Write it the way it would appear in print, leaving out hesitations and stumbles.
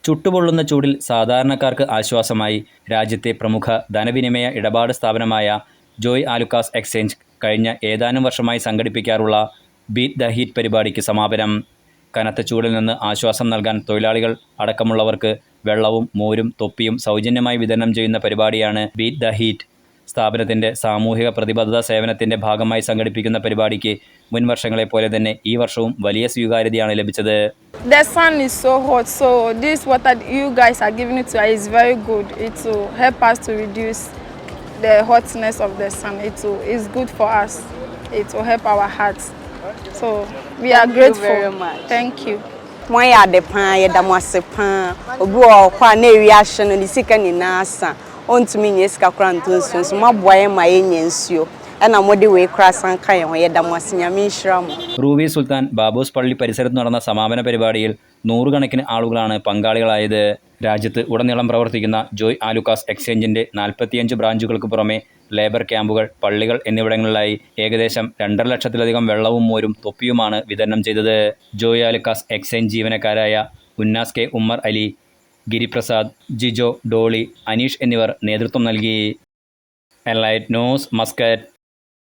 ചുട്ടുപൊള്ളുന്ന ചൂടിൽ സാധാരണക്കാർക്ക് ആശ്വാസമായി രാജ്യത്തെ പ്രമുഖ ധനവിനിമയ ഇടപാട് സ്ഥാപനമായ ജോയ് ആലുക്കാസ് എക്സ്ചേഞ്ച് കഴിഞ്ഞ ഏതാനും വർഷമായി സംഘടിപ്പിക്കാറുള്ള ബീറ്റ് ദ ഹീറ്റ് പരിപാടിക്ക് സമാപനം. കനത്ത ചൂടിൽ നിന്ന് ആശ്വാസം നൽകാൻ തൊഴിലാളികൾ അടക്കമുള്ളവർക്ക് വെള്ളവും മോരും തൊപ്പിയും സൗജന്യമായി വിതരണം ചെയ്യുന്ന പരിപാടിയാണ് ബീറ്റ് ദ ഹീറ്റ്. സ്ഥാപനത്തിൻ്റെ സാമൂഹിക പ്രതിബദ്ധത സേവനത്തിൻ്റെ ഭാഗമായി സംഘടിപ്പിക്കുന്ന പരിപാടിക്ക് മുൻ വർഷങ്ങളെപ്പോലെ തന്നെ ഈ വർഷവും വലിയ സ്വീകാര്യതയാണ് ലഭിച്ചത്. The sun is so hot, so this water you guys are giving it to us is very good. It will help us to reduce the hotness of the sun. It's good for us. It will help our hearts. So we are grateful. Thank you very much. Thank you. Mo ya de pan ye da mo ase pan obi o kwa na ewi ahye no ni sika ni na asa ontumi nye sika kra ntonsuo so maboa ye ma ye nyensuo na mode we kra sanka ye ho ye da mo ase nyame nhira mo. Ruwi Sultan Qaboos പള്ളി പരിസരത്ത് നടന്ന സമാപന പരിപാടിയിൽ നൂറുകണക്കിന് ആളുകളാണ് പങ്കാളികളായത്. രാജ്യത്ത് ഉടനീളം പ്രവർത്തിക്കുന്ന ജോയ് ആലുക്കാസ് എക്സ്ചേഞ്ചിൻ്റെ 45 ബ്രാഞ്ചുകൾക്ക് പുറമെ ലേബർ ക്യാമ്പുകൾ, പള്ളികൾ എന്നിവിടങ്ങളിലായി ഏകദേശം 2.5 ലക്ഷത്തിലധികം വെള്ളവും മോരും തൊപ്പിയുമാണ് വിതരണം ചെയ്തത്. ജോയ് ആലുക്കാസ് എക്സ്ചേഞ്ച് ജീവനക്കാരായ ഉന്നാസ് കെ ഉമ്മർ അലി, ഗിരിപ്രസാദ്, ജിജോ, ഡോളി, അനീഷ് എന്നിവർ നേതൃത്വം നൽകി. Enlight news, Muscat.